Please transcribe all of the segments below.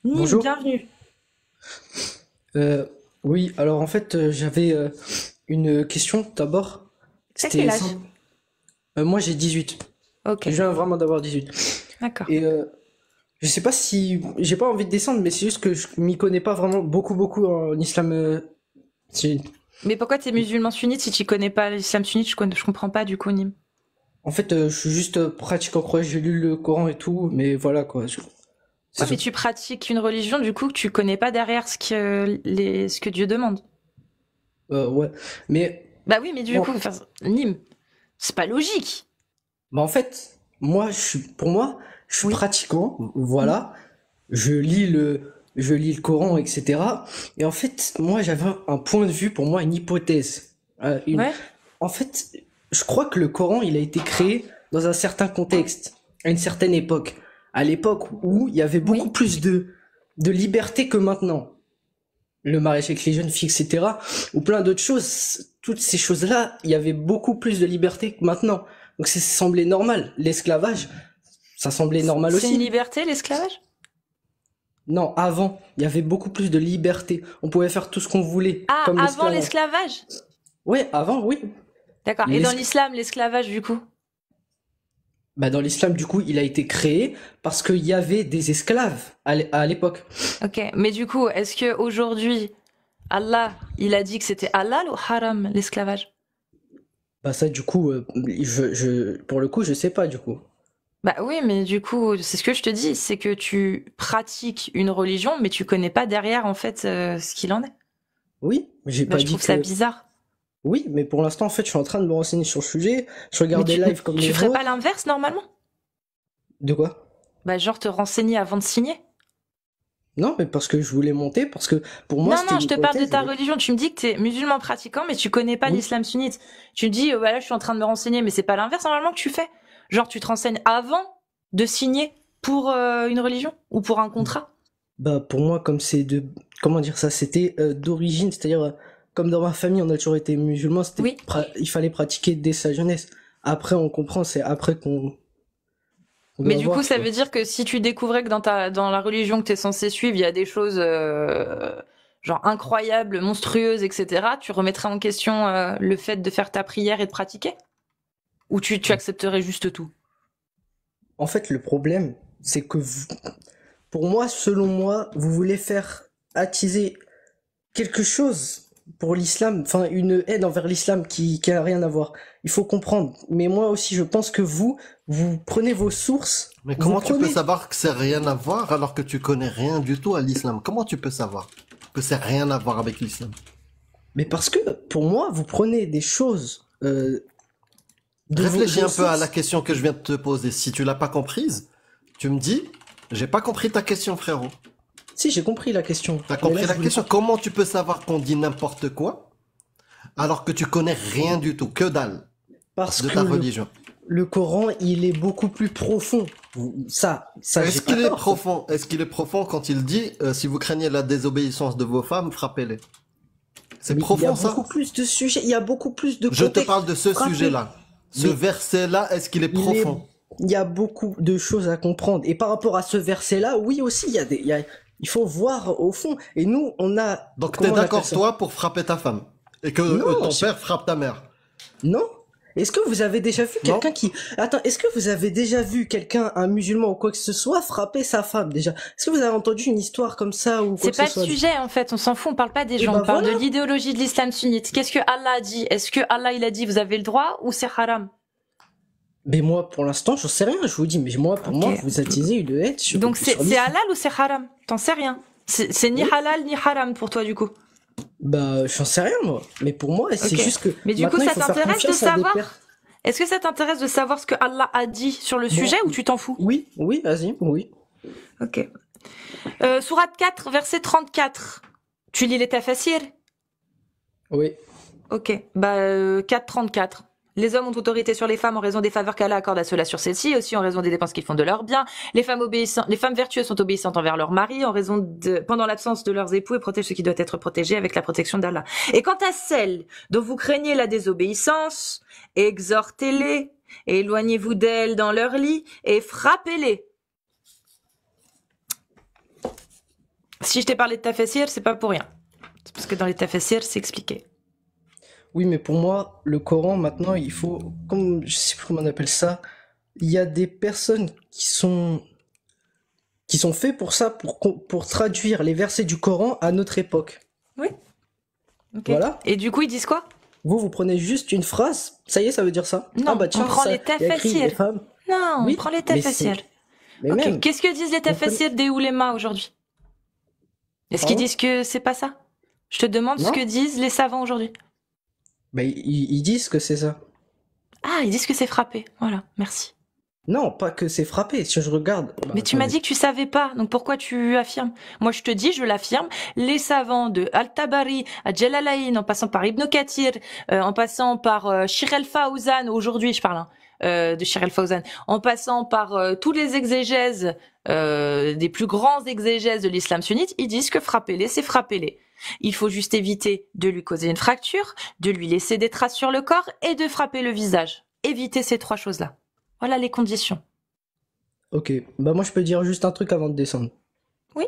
Nîmes, Bonjour. bienvenue. Euh, oui, alors en fait, j'avais une question d'abord. T'as quel C'était âge? simple. Moi, j'ai 18. Ok, Je viens vraiment d'avoir 18. d'accord. Et je sais pas si. J'ai pas envie de descendre, mais c'est juste que je m'y connais pas vraiment beaucoup en islam. Mais pourquoi t'es musulman sunnite si tu connais pas l'islam sunnite? Je comprends pas du coup, Nîmes. En fait, je suis juste pratiquant croyant, j'ai lu le Coran et tout, mais voilà quoi. C'est Ouais, mais tout. tu pratiques une religion du coup que tu connais pas derrière ce que Dieu demande. Ouais. Mais Bah oui, mais du bon, coup, enfin, Nîmes, c'est pas logique. bah en fait, pour moi, je suis Oui. pratiquant, Mm. voilà. Je lis le Coran, etc. Et en fait, moi, j'avais un point de vue, pour moi, une hypothèse. Euh, une, Ouais. En fait, je crois que le Coran, il a été créé dans un certain contexte, à une certaine époque. À l'époque où il y avait beaucoup Oui. plus de liberté que maintenant. Le mariage avec les jeunes filles, etc. Ou plein d'autres choses. Toutes ces choses-là, il y avait beaucoup plus de liberté que maintenant. Donc, ça semblait normal. L'esclavage, ça semblait normal C'est une aussi. liberté, l'esclavage? Non, avant, il y avait beaucoup plus de liberté. On pouvait faire tout ce qu'on voulait, Ah, comme avant l'esclavage. l'esclavage? Ouais, avant, oui. D'accord. Et dans L'escl- l'islam, l'esclavage du coup? Bah, dans l'islam, du coup, il a été créé parce qu'il y avait des esclaves à l'époque. Ok. Mais du coup, est-ce que aujourd'hui, Allah, il a dit que c'était halal ou haram l'esclavage? Bah, ça, du coup, pour le coup, je sais pas, du coup. Bah oui, mais du coup, c'est ce que je te dis, c'est que tu pratiques une religion, mais tu connais pas derrière en fait ce qu'il en est. Oui, j'ai Bah pas je dit trouve ça que. bizarre. Oui, mais pour l'instant, en fait, je suis en train de me renseigner sur le sujet. Je Mais regarde des lives comme les tu ferais pas vôtres. l'inverse normalement? De quoi? Bah genre te renseigner avant de signer? Non, mais parce que je voulais monter, parce que pour moi, Non, c'était non, une je te parle de hypothèse. ta religion. Tu me dis que t'es musulman pratiquant, mais tu connais pas Oui. l'islam sunnite. Tu me dis, voilà, je suis en train de me renseigner, mais c'est pas l'inverse normalement que tu fais. Genre tu te renseignes avant de signer pour une religion ou pour un contrat. Bah pour moi comme c'est de comment dire ça c'était d'origine, c'est-à-dire comme dans ma famille on a toujours été musulmans, Oui. il fallait pratiquer dès sa jeunesse. Après on comprend, c'est après qu'on Mais doit du coup, voir ça quoi. veut dire que si tu découvrais que dans la religion que tu es censé suivre, il y a des choses genre incroyables, monstrueuses, etc., tu remettrais en question le fait de faire ta prière et de pratiquer? Ou tu accepterais juste tout? En fait le problème c'est que pour moi selon moi vous voulez faire attiser quelque chose pour l'islam, enfin une haine envers l'islam qui a rien à voir. Il faut comprendre. Mais moi aussi je pense que vous prenez vos sources, Mais vous comment tu peux prenez. savoir que c'est rien à voir alors que tu connais rien du tout à l'islam? Comment tu peux savoir que c'est rien à voir avec l'islam? Mais parce que, pour moi, vous prenez des choses Réfléchis vos un peu à la sources. question que je viens de te poser. Si tu l'as pas comprise, tu me dis, j'ai pas compris ta question, frérot. Si, j'ai compris la question. T'as Mais là, compris je la voulais question? pas. Comment tu peux savoir qu'on dit n'importe quoi alors que tu connais rien du tout, que dalle, Parce de que ta religion? le Coran, il est beaucoup plus profond. Ça, j'ai Est-ce pas qu'il est tort, ça. profond? Est-ce qu'il est profond quand il dit, si vous craignez la désobéissance de vos femmes, frappez-les? C'est Mais il y a profond, ça? beaucoup plus de sujets, il y a beaucoup plus de Je te contexte. parle de ce Frappez. sujet-là. Ce Mais verset-là, est-ce qu'il est il est, profond? il y a beaucoup de choses à comprendre. Et par rapport à ce verset-là, oui aussi, il faut voir au fond. Et nous, on a, Donc t'es comment on appelle d'accord, ça? toi, pour frapper ta femme? Et que Non, ton père frappe ta mère? non? Est-ce que vous avez déjà vu Non? quelqu'un qui... Attends, est-ce que vous avez déjà vu quelqu'un, un musulman ou quoi que ce soit, frapper sa femme déjà? Est-ce que vous avez entendu une histoire comme ça ou quoi C'est que ce pas le soit? sujet en fait, on s'en fout, on parle pas des Et gens, bah on parle voilà. de l'idéologie de l'islam sunnite. Qu'est-ce que Allah a dit? Est-ce que Allah il a dit vous avez le droit ou c'est haram? Mais moi, pour l'instant, j'en sais rien, je vous dis. Mais moi, pour Ok. moi, vous attisez une haine Donc sur c'est l'islam. halal ou c'est haram? T'en sais rien. C'est ni Oui. halal ni haram pour toi du coup. Bah, j'en sais rien, moi. Mais pour moi, c'est Ok. juste que Mais du coup, maintenant, il ça faut faire t'intéresse de confiance à des savoir? pères. Est-ce que ça t'intéresse de savoir ce que Allah a dit sur le Bon, sujet ou tu t'en fous? oui, oui, vas-y, oui. Ok. Sourate 4, verset 34. Tu lis les tafassirs? Oui. Ok. Bah, 4,34. Les hommes ont autorité sur les femmes en raison des faveurs qu'Allah accorde à ceux-là sur celles-ci, aussi en raison des dépenses qu'ils font de leurs biens. Les femmes vertueuses sont obéissantes envers leurs maris pendant l'absence de leurs époux et protègent ce qui doit être protégé avec la protection d'Allah. Et quant à celles dont vous craignez la désobéissance, exhortez-les, éloignez-vous d'elles dans leur lit et frappez-les. Si je t'ai parlé de tafsir, c'est pas pour rien. C'est parce que dans les tafsirs, c'est expliqué. Oui, mais pour moi, le Coran, maintenant, il faut, comme, je sais plus comment on appelle ça, il y a des personnes qui sont faits pour ça, pour traduire les versets du Coran à notre époque. Oui. Ok. Voilà. Et du coup, ils disent quoi? Vous prenez juste une phrase, ça y est, ça veut dire ça. Non, Ah bah tiens, on prend ça, les il y a écrit tafsirs. les femmes. Non, on Oui, prend les mais tafsirs. mais Ok. même, Qu'est-ce que disent les on prenait- tafsirs des oulémas aujourd'hui? Est-ce qu'ils pardon? disent que c'est pas ça? Je te demande ce Non? que disent les savants aujourd'hui. Bah, ils disent que c'est ça. Ah, ils disent que c'est frappé. Voilà, merci. Non, pas que c'est frappé. Si je regarde, bah, Mais tu m'as attendez. dit que tu savais pas, donc pourquoi tu affirmes? Moi, je te dis, je l'affirme. Les savants de Al-Tabari à Jalalayn, en passant par Ibn Kathir, en passant par Sheikh al-Fawzan, aujourd'hui je parle de Sheikh al-Fawzan, en passant par tous les exégèses, des plus grands exégèses de l'islam sunnite, ils disent que frapper-les, c'est frapper-les. Il faut juste éviter de lui causer une fracture, de lui laisser des traces sur le corps et de frapper le visage. Éviter ces trois choses-là. Voilà les conditions. Ok, bah moi je peux dire juste un truc avant de descendre. Oui.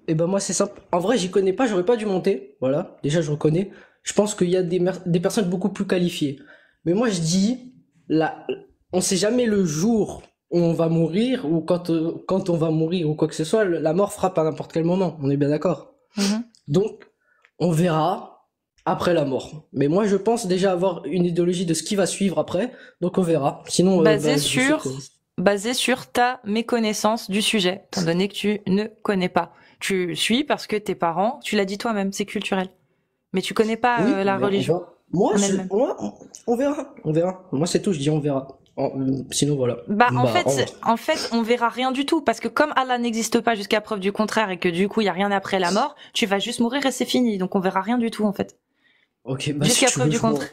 Et bah moi c'est simple. En vrai j'y connais pas, j'aurais pas dû monter. Voilà, déjà je reconnais. Je pense qu'il y a des personnes beaucoup plus qualifiées. Mais moi je dis, on sait jamais le jour où on va mourir ou quand on va mourir ou quoi que ce soit. La mort frappe à n'importe quel moment. On est bien d'accord. Mhm. Donc on verra après la mort. Mais moi je pense déjà avoir une idéologie de ce qui va suivre après. Donc on verra. Sinon, Basé bah, je vous sur souhaite- basé sur ta méconnaissance du sujet, étant donné que tu ne connais pas. Tu suis parce que tes parents, tu l'as dit toi-même, c'est culturel. Mais tu connais pas Oui, la mais on religion va- Moi, en je, elle-même. moi, on verra, on verra. Moi, c'est tout, je dis on verra. Sinon, voilà. Bah Bah, au revoir. en fait, on verra rien du tout parce que comme Allah n'existe pas jusqu'à preuve du contraire et que du coup il y a rien après la mort, tu vas juste mourir et c'est fini. Donc on verra rien du tout en fait. Ok, bah si Jusqu'à tu preuve veux, du je m'en... contraire.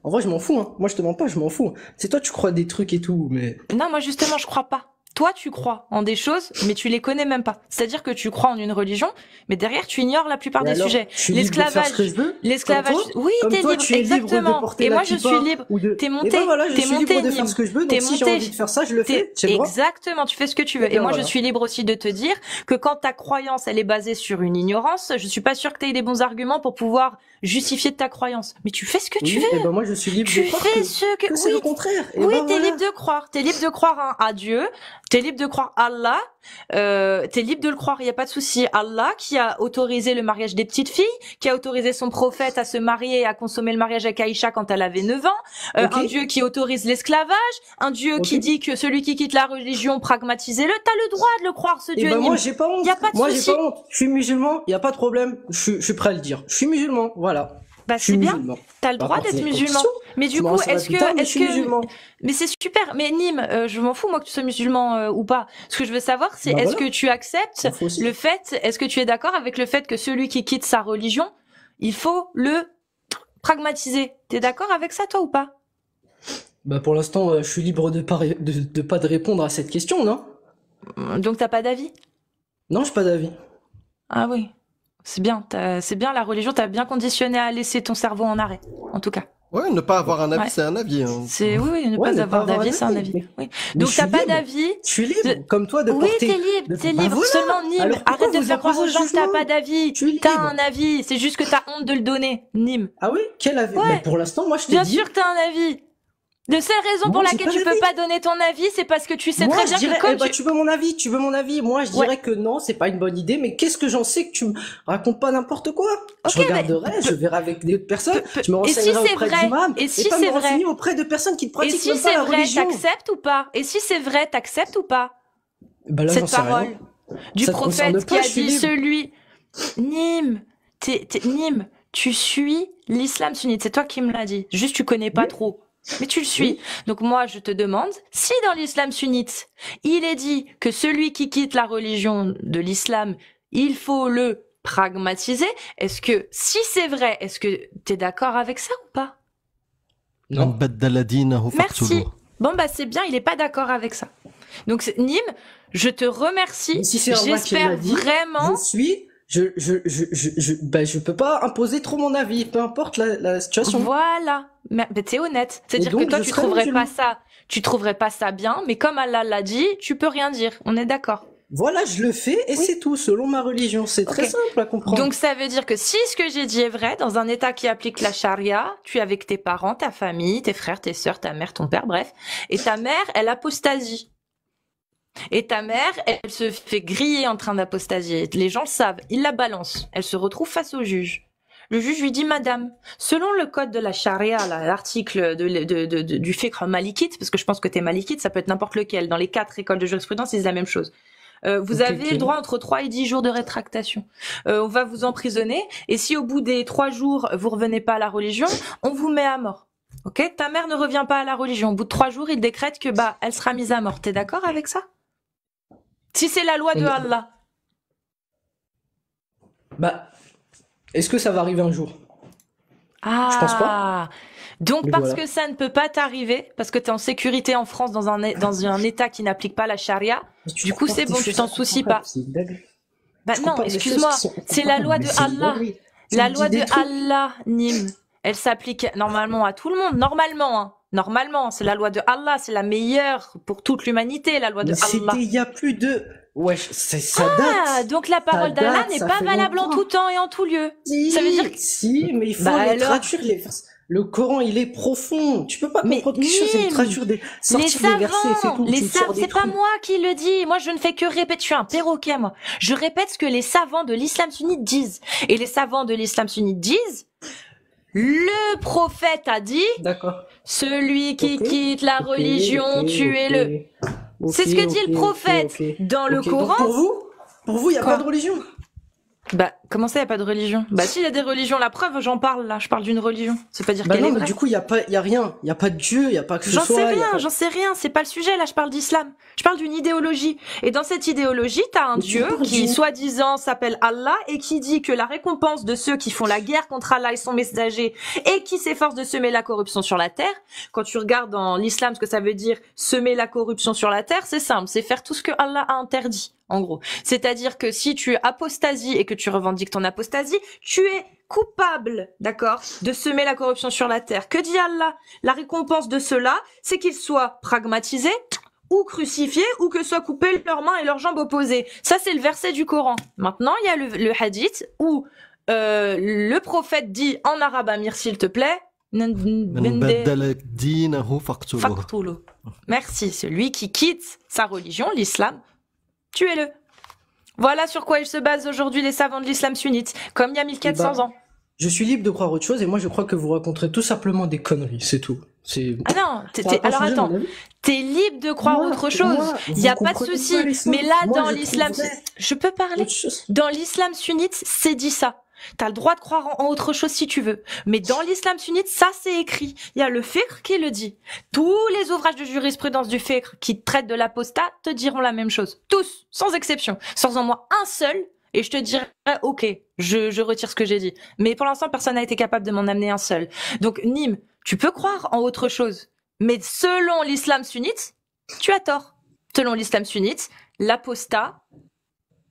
En vrai, je m'en fous, hein. Moi, je te mens pas, je m'en fous. C'est toi, tu crois des trucs et tout, mais... Non, moi justement, je crois pas. Toi, tu crois en des choses, mais tu les connais même pas. C'est-à-dire que tu crois en une religion, mais derrière, tu ignores la plupart Et des alors, sujets. je suis libre de faire ce que je veux? L'esclavage, Comme toi? oui, Comme t'es toi, libre, tu es libre de exactement. porter Et la moi, je kippa suis libre. ou de... T'es Et monté, ben voilà, je t'es suis monté, libre de faire Nîmes. ce que je veux, T'es donc si j'ai envie monté. de faire ça, je le fais, j'ai le droit. Exactement, tu fais ce que tu veux. Et Et ben moi, je voilà. suis libre aussi de te dire que quand ta croyance, elle est basée sur une ignorance, je suis pas sûre que tu aies des bons arguments pour pouvoir justifier de ta croyance. Mais tu fais ce que tu Oui, veux. et ben moi, je suis libre Tu de croire fais ce que c'est oui, le contraire. Et oui, ben t'es voilà. libre de croire. T'es libre de croire à Dieu. T'es libre de croire à Allah. T'es libre de le croire. Il y a pas de souci. Allah qui a autorisé le mariage des petites filles, qui a autorisé son prophète à se marier et à consommer le mariage avec Aïcha quand elle avait 9 ans. Ok. Un Dieu qui autorise l'esclavage. Un Dieu qui Ok. dit que celui qui quitte la religion, pragmatisez-le. T'as le droit de le croire, ce Et Dieu. ben moi Nîmes. j'ai pas honte. Y a pas de Moi j'ai souci. pas honte. Je suis musulman, y a pas de problème. Je suis prêt à le dire. Je suis musulman, voilà. Bah Je suis c'est bien. musulman. T'as le Par droit contre, d'être c'est une musulman. condition. Mais Je du m'en coup, renseignerai plus tard, mais je suis musulman. mais c'est super. Mais Nîmes, je m'en fous moi que tu sois musulman ou pas. Ce que je veux savoir, c'est Bah est-ce voilà. que tu acceptes Ça faut aussi. le fait, est-ce que tu es d'accord avec le fait que celui qui quitte sa religion, il faut le pragmatiser. T'es d'accord avec ça toi ou pas? Bah pour l'instant, je suis libre de pas de répondre à cette question, non? Donc t'as pas d'avis? Non, j'ai pas d'avis. Ah oui. C'est bien, c'est bien la religion, t'as bien conditionné à laisser ton cerveau en arrêt, en tout cas. Ouais, ne pas avoir un avis, Ouais. c'est un avis. Hein. C'est oui, ne Ouais, pas ne avoir pas avoir d'avis, un c'est un avis. avis. Mais- Oui. mais Donc je t'as suis pas libre. d'avis. Je suis libre, De- comme toi, de Oui, porter... t'es libre, de- t'es Bah libre. voilà. Seulement, Nîmes, Alors, pourquoi arrête de vous faire croire aux imposez gens un que t'as jugement? pas d'avis. Je suis T'as libre. un avis, c'est juste que t'as honte de le donner, Nîmes. Ah oui? Quel avis? Ouais. Mais pour l'instant, moi je t'ai Bien dit... sûr que t'as un avis. La seule raison Moi, pour j'ai laquelle pas tu peux d'avis. pas donner ton avis, c'est parce que tu sais Moi, très je bien dirais, que comme eh ben, tu veux mon avis, tu veux mon avis. Moi, je Ouais. dirais que non, c'est pas une bonne idée, mais qu'est-ce que j'en sais que tu me racontes pas n'importe quoi? Je Ok, regarderai, je verrai avec des personnes, je me et si renseignerai c'est auprès vrai, d'imams, et si pas c'est me vrai, renseigner auprès de personnes qui ne et pratiquent si même pas c'est la vrai, religion. t'acceptes ou pas? Et si c'est vrai, t'acceptes ou pas? Bah là, j'en Cette sais rien. parole du Ça te concerne prophète qui pas, a je suis dit libre. celui Nîmes, Nîmes, tu suis l'islam sunnite, c'est toi qui me l'as dit. Juste tu connais pas Oui. trop. Mais tu le suis. Oui. Donc moi je te demande, si dans l'islam sunnite, il est dit que celui qui quitte la religion de l'islam, il faut le pragmatiser, est-ce que si c'est vrai, est-ce que t'es d'accord avec ça ou pas? Man Non. baddala dinahu Merci. faqtuluh. Bon bah c'est bien, il est pas d'accord avec ça. Donc Nîmes, je te remercie. Mais si c'est Allah qui J'espère l'a dit, vraiment. je peux pas imposer trop mon avis, peu importe la situation. Voilà. Mais t'es honnête. C'est-à-dire donc, que toi, je tu serai trouverais musulman. pas ça, tu trouverais pas ça bien, mais comme Allah l'a dit, tu peux rien dire. On est d'accord. Voilà, je le fais et Oui. c'est tout, selon ma religion. C'est très Ok. simple à comprendre. Donc ça veut dire que si ce que j'ai dit est vrai, dans un État qui applique la charia, tu es avec tes parents, ta famille, tes frères, tes sœurs, ta mère, ton père, bref, et ta mère, elle apostasie. Et ta mère, elle se fait griller en train d'apostasier. Les gens le savent, ils la balancent. Elle se retrouve face au juge. Le juge lui dit, Madame, selon le code de la charia, là, l'article du fiqh malikite, parce que je pense que t'es malikite, ça peut être n'importe lequel, dans les 4 écoles de jurisprudence, ils disent la même chose. Vous Ok, avez ok. le droit entre 3 et 10 jours de rétractation. On va vous emprisonner, et si au bout des 3 jours, vous revenez pas à la religion, on vous met à mort. Ok? Ta mère ne revient pas à la religion. Au bout de 3 jours, il décrète que, elle sera mise à mort. T'es d'accord avec ça? Si c'est la loi de On- Allah. Bah, est-ce que ça va arriver un jour? Je pense pas. Ah, donc Mais parce voilà. que ça ne peut pas t'arriver, parce que tu es en sécurité en France dans un État qui n'applique pas la charia, Tu du coup compares c'est des bon, tu choses t'en soucies pas. incomparables, c'est une dinguerie. Bah Tu non, compares des choses excuse-moi, qui sont c'est la loi incomparables, de mais c'est une Allah. dinguerie. Tu La me loi dis de des trucs. Allah, Nîmes, elle s'applique normalement à tout le monde, normalement, hein. Normalement, c'est la loi de Allah, c'est la meilleure pour toute l'humanité, la loi de Mais c'était Allah. il y a plus de... Wesh, ça Ah, date. donc la parole Ça d'Allah date, n'est ça pas fait valable en longtemps. tout temps et en tout lieu. Si, Ça veut dire que... si, mais il faut Bah les alors, traduire les versets. Le Coran, il est profond. Tu peux pas mais comprendre quelque chose et Nîmes, traduire des, les sortir des versets, c'est savants, tout. Tu me sors des c'est pas trucs. moi qui le dis. Moi, je ne fais que répéter. Je suis un perroquet, moi. Je répète ce que les savants de l'islam sunnite disent. Et les savants de l'islam sunnite disent, le prophète a dit, D'accord. celui qui Ok, quitte la ok, religion, ok, tuez-le. ok, C'est ce que dit ok, le prophète. ok, ok. Dans le Ok, donc Coran. pour vous, il y a Quoi? pas de religion. Comment ça, y a pas de religion? S'il y a des religions, la preuve, j'en parle, là. Je parle d'une religion. C'est pas dire Bah qu'elle non, est mais vraie. du coup, il y a rien. Il y a pas de Dieu, il y a pas que ce J'en sais soit. Il y a rien, pas... j'en sais rien, c'est pas le sujet, là je parle d'islam. Je parle d'une idéologie. Et dans cette idéologie, t'as un Mais tu Dieu parles qui, d'une- soi-disant, s'appelle Allah et qui dit que la récompense de ceux qui font la guerre contre Allah et son messager et qui s'efforcent de semer la corruption sur la terre, quand tu regardes dans l'islam ce que ça veut dire semer la corruption sur la terre, c'est simple, c'est faire tout ce que Allah a interdit. En gros, c'est-à-dire que si tu apostasies et que tu revendiques ton apostasie, tu es coupable, d'accord, de semer la corruption sur la terre. Que dit Allah? La récompense de cela, c'est qu'ils soient pragmatisés ou crucifiés ou que soient coupées leurs mains et leurs jambes opposées. Ça, c'est le verset du Coran. Maintenant, il y a le hadith où le prophète dit en arabe, Amir, s'il te plaît, من بدل دينه فاقتلوه. Faqtulu. Merci. Celui qui quitte sa religion, l'islam, tuez-le. Voilà sur quoi ils se basent aujourd'hui les savants de l'islam sunnite, comme il y a 1400 ans. Je suis libre de croire autre chose et moi je crois que vous raconterez tout simplement des conneries, c'est tout. C'est... Ah non, Ça va pas alors changer attends, mon avis. t'es libre de croire Moi, autre chose. moi, Il y a vous pas de comprenez souci. pas les choses. Mais là, Moi, dans je l'islam, trouve vrai. je peux parler? Autre chose. Dans l'islam sunnite, c'est dit ça. T'as le droit de croire en autre chose si tu veux. Mais dans l'islam sunnite, ça c'est écrit. Il y a le fiqh qui le dit. Tous les ouvrages de jurisprudence du fiqh qui traitent de l'apostat te diront la même chose. Tous, sans exception. Sans en moi un seul. Et je te dirais, ok, je retire ce que j'ai dit. Mais pour l'instant, personne n'a été capable de m'en amener un seul. Donc, Nîmes, tu peux croire en autre chose. Mais selon l'islam sunnite, tu as tort. Selon l'islam sunnite, l'apostat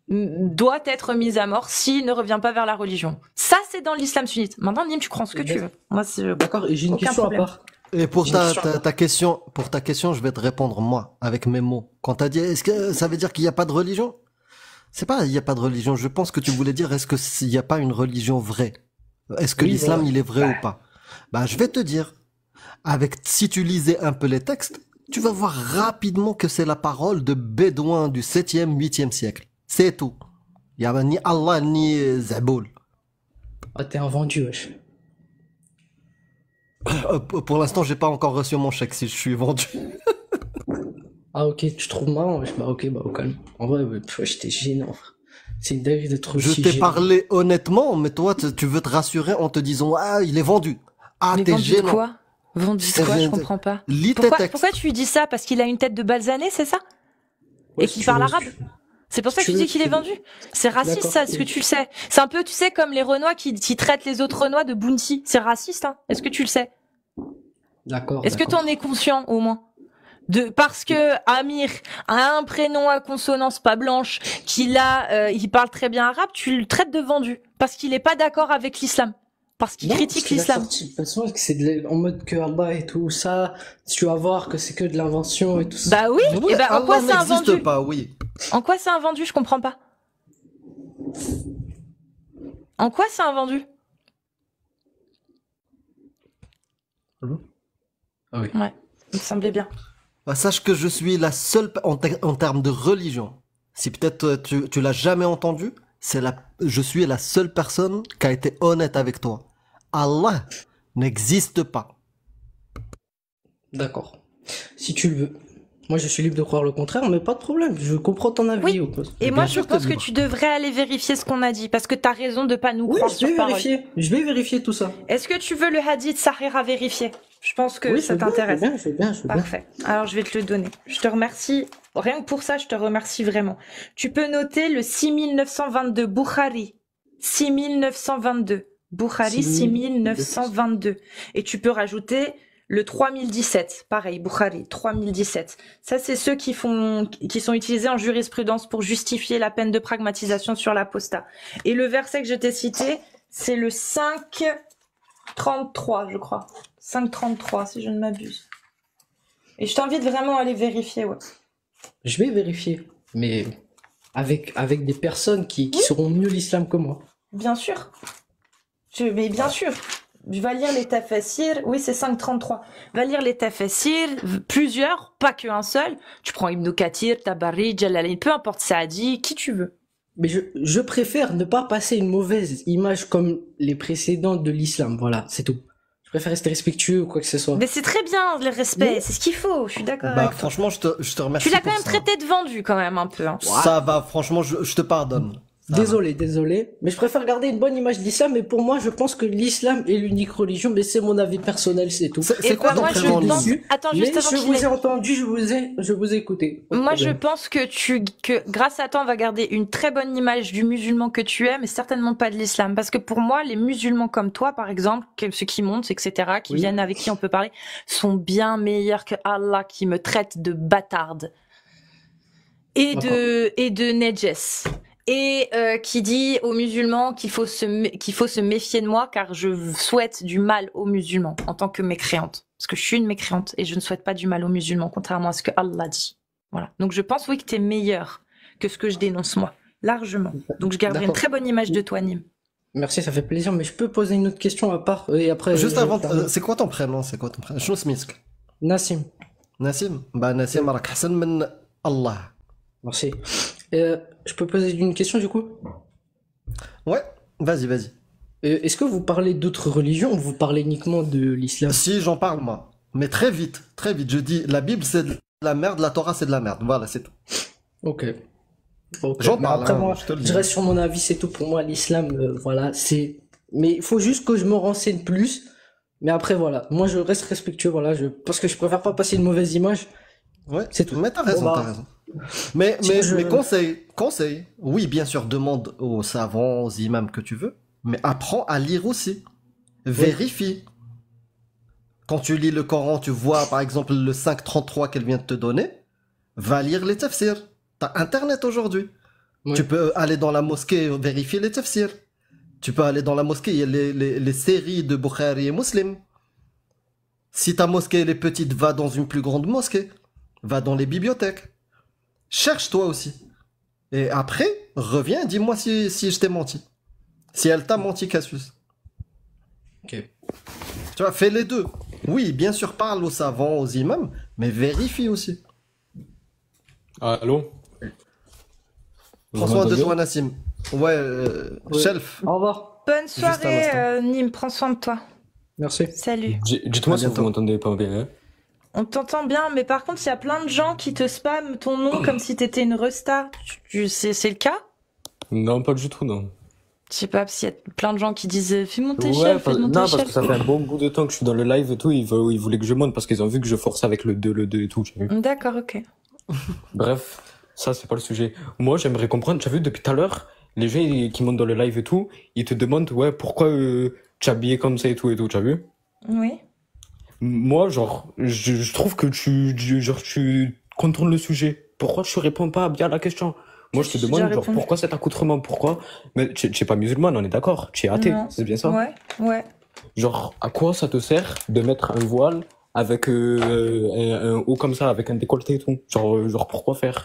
doit être mis à mort s'il ne revient pas vers la religion. Ça, c'est dans l'islam sunnite. Maintenant, Nîmes, tu crois en ce que tu veux. Moi, c'est... D'accord, et j'ai une Aucun question problème. à part. Et pour J'ai une ta question. question, je vais te répondre moi, avec mes mots. Quand t'as dit, est-ce que ça veut dire qu'il n'y a pas de religion? C'est pas, il n'y a pas de religion. Je pense que tu voulais dire, est-ce qu'il n'y a pas une religion vraie? Est-ce que Oui, l'islam, voilà. il est vrai ou pas? Bah, je vais te dire. Si tu lisais un peu les textes, tu vas voir rapidement que c'est la parole de Bédouins du 7e, 8e siècle. C'est tout. Il n'y a ni Allah, ni Zaboul. Ah, t'es un vendu, wesh. Pour l'instant, j'ai pas encore reçu mon chèque si je suis vendu. Ah, ok, tu trouves marrant, wesh. Bah, ok, bah, au calme. En vrai, wesh, t'es gênant, frère. C'est une dinguerie d'être Je aussi t'ai gênant. parlé honnêtement, mais toi, tu veux te rassurer en te disant, ah, il est vendu. Ah, Mais t'es vendu de gênant. quoi? Vendu de quoi? Je comprends pas. Lis tes textes. Pourquoi tu lui dis ça? Parce qu'il a une tête de balzané, c'est ça? Ouais, Et si qu'il tu parle veux, arabe? C'est pour ça que tu tu veux, dis qu'il est tu- vendu. C'est raciste, D'accord. ça, est-ce que tu le sais? C'est un peu, tu sais, comme les Renois qui traitent les autres Renois de bounty. C'est raciste, hein? Est-ce que tu le sais? D'accord. Est-ce que d'accord. t'en es conscient, au moins? Parce que Amir a un prénom à consonance pas blanche, il parle très bien arabe, tu le traites de vendu. Parce qu'il est pas d'accord avec l'islam. parce qu'ils Non, parce critiquent qu'il a l'islam. sorti de toute façon que c'est en mode que Allah et tout ça, tu vas voir que c'est que de l'invention et tout ça. Bah oui, Oui, et ben en quoi Allah c'est n'existe invendu? pas, oui. En quoi c'est invendu? Je comprends pas. En quoi c'est invendu? Ah oui. Ouais, il me semblait bien. Bah, sache que je suis la seule, en termes de religion, si peut-être tu l'as jamais entendu, je suis la seule personne qui a été honnête avec toi. Allah n'existe pas. D'accord. Si tu le veux. Moi, je suis libre de croire le contraire, mais pas de problème. Je comprends ton avis. Oui. au cause. Et Bien moi, je sûr, pense t'es que libre. tu devrais aller vérifier ce qu'on a dit, parce que t'as raison de pas nous Oui, croire je sur vais parole. vérifier. Je vais vérifier tout ça. Est-ce que tu veux le hadith Sahih à vérifier? Je pense que Oui, ça je veux bien, t'intéresse. je veux bien. Parfait. Alors, je vais te le donner. Je te remercie. Rien que pour ça, je te remercie vraiment. Tu peux noter le 6922 Bukhari. 6922. Bukhari 6922. Et tu peux rajouter le 3017. Pareil, Bukhari 3017. Ça, c'est ceux qui sont utilisés en jurisprudence pour justifier la peine de pragmatisation sur l'apostat. Et le verset que je t'ai cité, c'est le 5:33, je crois. 5:33, si je ne m'abuse. Et je t'invite vraiment à aller vérifier, ouais. Je vais vérifier. Mais avec des personnes qui sauront mieux l'islam que moi. Bien sûr. Mais bien sûr. Va lire les tafassirs. Oui, c'est 5:33. Va lire les tafassirs, plusieurs, pas qu'un seul. Tu prends Ibn Kathir, Tabari, Jalalain, peu importe Saadi, qui tu veux. Mais je préfère ne pas passer une mauvaise image comme les précédents de l'islam. Voilà, c'est tout. Je préfère rester respectueux ou quoi que ce soit. Mais c'est très bien, le respect. Oui. C'est ce qu'il faut. Je suis d'accord Bah, avec toi. franchement, je te remercie. Tu l'as quand pour même ça. traité de vendu, quand même, un peu. Hein. Ça va, franchement, je te pardonne. Ça Désolé. Mais je préfère garder une bonne image de l'islam. Mais pour moi, je pense que l'islam est l'unique religion. Mais c'est mon avis personnel, c'est tout. va. Et C'est quoi bah, ton moi, je prénom, pense... Lily Attends, Mais juste avant je qu'il vous ait- ai entendu, je vous ai écouté. Pas de Moi, je problème. pense que grâce à toi, on va garder une très bonne image du musulman que tu es, mais certainement pas de l'islam. Parce que pour moi, les musulmans comme toi, par exemple, ceux qui montent, etc., qui Oui. viennent avec qui on peut parler, sont bien meilleurs que Allah qui me traite de bâtarde. Et de Nejes. Et qui dit aux musulmans qu'il faut se méfier de moi car je souhaite du mal aux musulmans en tant que mécréante. Parce que je suis une mécréante et je ne souhaite pas du mal aux musulmans, contrairement à ce que Allah dit. Voilà. Donc je pense, oui, que t'es meilleur que ce que je dénonce moi. Largement. Donc je garderai une D'accord. très bonne image de toi, Nîmes. Merci, ça fait plaisir. Mais je peux poser une autre question à part et après. Juste je- avant, c'est quoi ton prénom? شنو اسمك؟ Nassim. Nassim. Bah, Nassim, راك أحسن من Allah. Merci. Je peux poser une question du coup? Ouais, vas-y. Est-ce que vous parlez d'autres religions ou vous parlez uniquement de l'islam? Si, j'en parle, moi. Mais très vite. Je dis, la Bible, c'est de la merde, la Torah, c'est de la merde. Voilà, c'est tout. Ok. J'en Mais parle, après, hein, moi, je te le dis. je reste sur mon avis, c'est tout pour moi. L'islam, voilà, c'est. Mais il faut juste que je me renseigne plus. Mais après, voilà. Moi, je reste respectueux, voilà. Parce que je préfère pas passer une mauvaise image. Ouais, C'est tout. Mais t'as raison, Bon, bah, t'as raison. Mais je- conseil. Oui, bien sûr, demande aux savants, aux imams que tu veux. Mais apprends à lire aussi. Vérifie. Quand tu lis le Coran, tu vois, par exemple, le 5:33 qu'elle vient de te donner. Va lire les tafsirs. T'as Internet aujourd'hui. Ouais. Tu peux aller dans la mosquée vérifier les tafsirs. Tu peux aller dans la mosquée, il y a les séries de Bukhari et Muslim. Si ta mosquée elle est petite, va dans une plus grande mosquée. Va dans les bibliothèques. Cherche toi aussi. Et après, reviens, dis-moi si je t'ai menti. Si elle t'a menti, Cassius. Ok. Tu vois, fais les deux. Oui, bien sûr, parle aux savants, aux imams, mais vérifie aussi. Allô? Prends soin de toi, Nassim. Ouais, Ouais. Shelf. Au revoir. Bonne un soirée, instant. Nîmes. Prends soin de toi. Merci. Salut. Dites-moi À si vous bientôt. m'entendez pas bien. Hein. On t'entend bien, mais par contre, il y a plein de gens qui te spamment ton nom comme si t'étais une resta. C'est le cas? Non, pas du tout, non. Je sais pas, parce qu'il y a plein de gens qui disent fais monter Ouais, chef, fais non, monter parce que chef. ça fait un bon bout de temps que je suis dans le live et tout. Ils voulaient que je monte parce qu'ils ont vu que je forçais avec le 2 et tout. Tu as vu. D'accord, ok. Bref, ça, c'est pas le sujet. Moi, j'aimerais comprendre. Tu as vu, depuis tout à l'heure, les gens qui montent dans le live et tout, ils te demandent, ouais, pourquoi tu es habillé comme ça et tout, tu as vu? Oui. Moi, genre, je trouve que tu contournes le sujet. Pourquoi tu réponds pas bien à la question? Moi, je te J'ai demande, déjà genre, répondu. pourquoi cet accoutrement? Pourquoi? Mais tu es pas musulmane, on est d'accord. Tu es athée, Non. c'est bien ça? Ouais. Genre, à quoi ça te sert de mettre un voile avec un haut comme ça, avec un décolleté et tout? Genre, pourquoi faire?